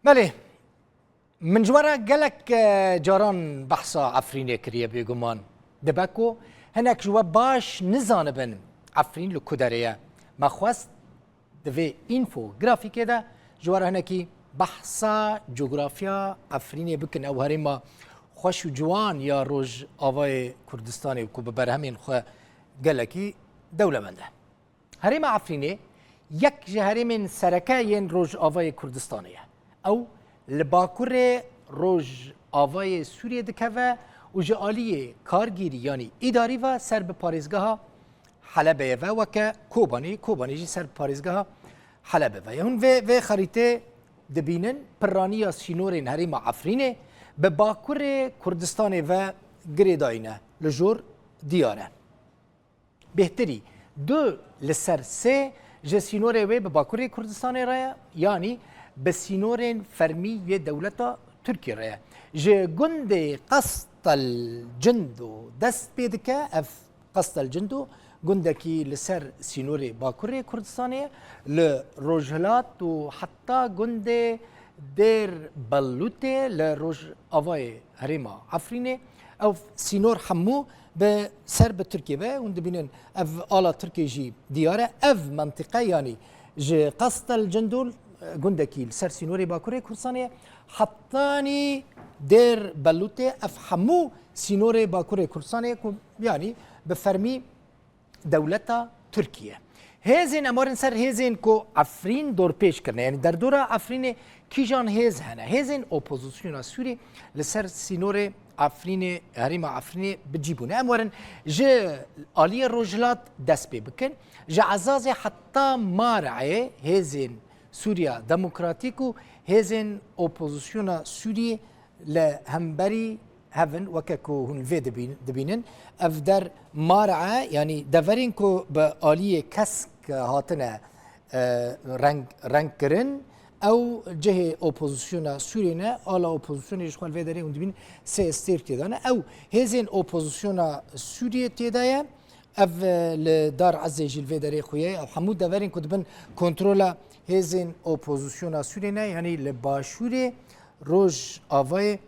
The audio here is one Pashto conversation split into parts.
بله من جوارا قالك جاران بحثا عفرين كريه بيقومان دباكو هناك جوا باش نزانبن عفرين لو كدريه ما خواست دفي انفو جرافيك ده جوارا هناكي بحثا جغرافيا عفرين بكن او هريما خوش جوان يا روج آوای کردستانی و به برهمین خو گلکی دولة منده هريما عفرینه یک جهرمین سرکاین روج آوای کردستانیه او لباکور روج آوای سوریه دکوه و جالیه کارگیری یعنی اداری و سر به پاریزگاه حلبه و وکه کوبانی جی سر پاریزگاه حلبه و یهون و خریطه دبینن پرانی سینورین هريما عفرینه به باکور کردستان و گریداینه لجور دیاره بهتری دو لسر سه جسینوره و به باکور کردستان راه یعنی به سینورین فرمی و دولتا ترکیه راه جه گند قسط الجندو دست بیدکه اف قسط الجندو گندکی لسر سینور باکور کردستانه لروجهلات و حتی گند دير بلوتي لروج افاي هريما عفريني او سينور حمو بسرب تركيا وندبينن اف الا تركي جي دياره اف منطقه يعني جي قسط الجندول جندكيل سر سينوري باكوري كورسانيه حطاني دير بلوتي اف حمو سينوري باكوري كورسانيه يعني بفرمي دولتها تركيا هزين امارن سر هزين کو عفرين دور پیش کرنه یعنی در دور عفرین کیجان هز هنه هزين اپوزیسیون سوری لسر سینور عفرین هريما عفرین بجيبونه امارن جه آلی روجلات دست بی بکن جه عزاز حتی مارعه هزين سوريا دموکراتیکو هزين اپوزیسیون سوری لهمبری هفن وكاكو هن في دبينن افدر مارعه يعني دفرين كو بآلية كسك هاتنا رنگ کرن او جه اپوزیسیون سورينا آلا اپوزیسیون اشغال في داري هن دبين سي استير تيدانا او هزين اپوزیسیون سوريا تيدايا اف لدار عزي جيل في داري خويا او حمود دفرين كو دبن كنترولا هزين اپوزیسیون سورينا يعني لباشوري روج آوای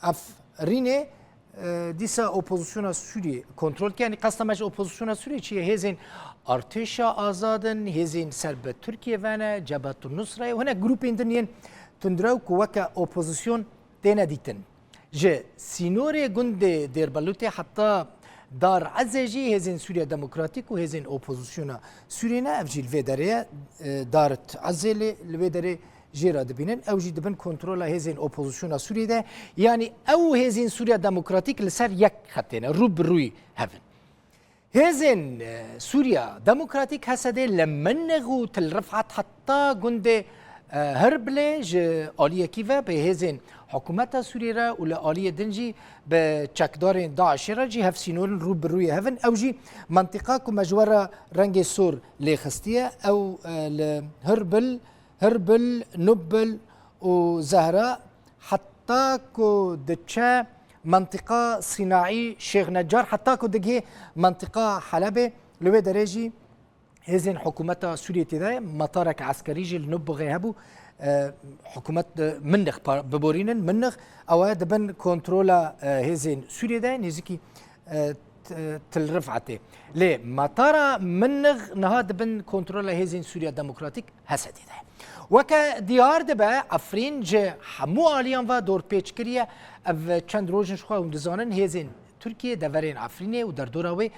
افرینه دیسا اپوزیسیون سوریه کنترل که یعنی قصد مش اپوزیسیون سوریه چیه هزین ارتش آزادن هزین سرب ترکیه ونه جبهت النصره و هناك گروپ اندنین تندرو که وکا اپوزیسیون دینا دیتن جه سینور گند دیر بلوته حتی دار عزیجی هزین سوریا دموکراتیک و هزین اپوزیسیون سوریه نه افجیل و داره دارت عزیل و داره جيرا دبينن او جي دبن كنترولا هزين اوبوزيسيون سوريا ده يعني او هزين سوريا ديمقراطيك لسر يك خطين روب روي هفن هزين سوريا ديمقراطيك هسده لمنغو تلرفعت حتى جند هربلج آلية كيفا بهزين حكومة سوريا ولا آلية دنجي بتشكدارين داعش جي هفسينون روب روي هفن او جي منطقة كمجورة رنج سور لخستية او هربل نبل وزهراء حتى كو دتشا منطقة صناعي شيخ نجار حتى كو دجي منطقة حلبة لو درجي هزين حكومة سوريا تدا مطارك عسكري جي النب غيهبو حكومة منخ ببورينن منخ او دبن كنترولا هزين سوريا دا نزكي تلرفعته ليه مطار منغ نهاد بن كنترولا هزين سوريا ديمقراطيك هسدي ده وكا ديار دبا عفرين جه حمو آليان و دور پیچ کریه او چند روزن شخوا هم دزانن هزين تركيا دورين عفرينه و در دوراوي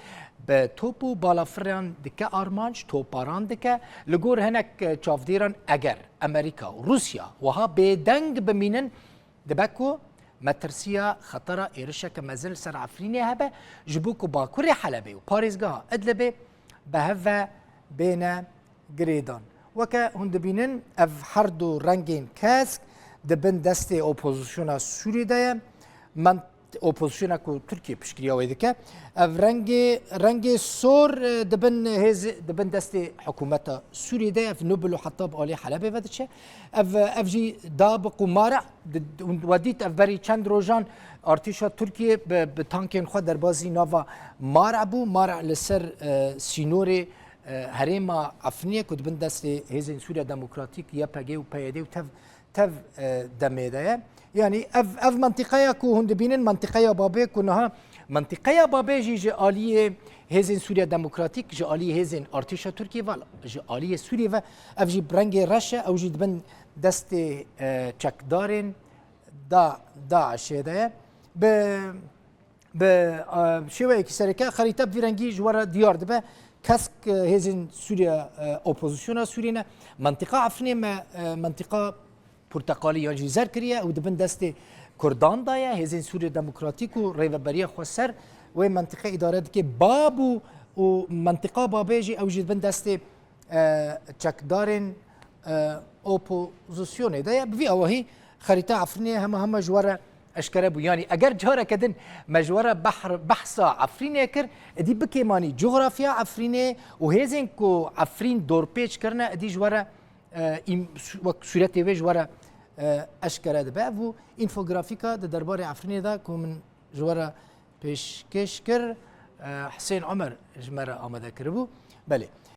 به توپو بالافران دکه آرمانج توپاران دکه لگور هنک چافدیران اگر امریکا و روسيا وها بدنگ بمینن دباكو مترسيا خطرة إيرشا كمازل سر عفريني هبا جبوكو باكوري حلبي وباريزغا أدلبي بهفا بين جريدان وكا هندبينن اف حردو رنگين كاسك دبن دستي اوبوزيسيونا سوري دايا من اوبوزيسيونا كو تركيا بشكريا ويدكا اف رنگي سور دبن دستي حكومة سوري دايا في نوبلو حطاب آلي حلبي ودتشا اف جي دابق ومارع وديت اف بري چند روجان ارتشا تركيا بتانكين خود در بازي نافا مارع بو مارع لسر سينوري هريما عفرينية كنت بندست هزين سوريا ديمقراطيك يا باجي وبايدي وتف دميدايا يعني اف منطقه كو هند بينن منطقه بابي كونها منطقه بابي جي آلية هزين سوريا ديمقراطيك جي آلية هزين ارتشا تركي فوالا جي آلية سوريا اف جي برانجي رشا او جي بن دست تشك دارين داعش هدايا ب شويه كسركه خريطه بفرنجي جوار ديار دبا كاسك هزين سوريا اوبوزيسيون سورينا منطقه عفرينه منطقه برتقاليه يعني زركريه او دبن دست كردان دايا هزين سوريا ديمقراطيك وريفبريه خوسر ومنطقه اداره كي بابو ومنطقه بابيجي او جد بن دست تشك دارين اوبوزيسيون دايا بفي او هي خريطه عفرينه هم جوار اشكره بو يعني اگر جاره كدن مجوره بحر بحثا عفرينه كر دي بكيماني جغرافيا عفرينه وهيزن كو عفرين دور بيج كرنا دي جواره صورت وی جواره اشکره ده و انفوگرافیکا ده درباره عفرینه ده که من جواره پیشکش کر حسین عمر جمره آماده کرده بله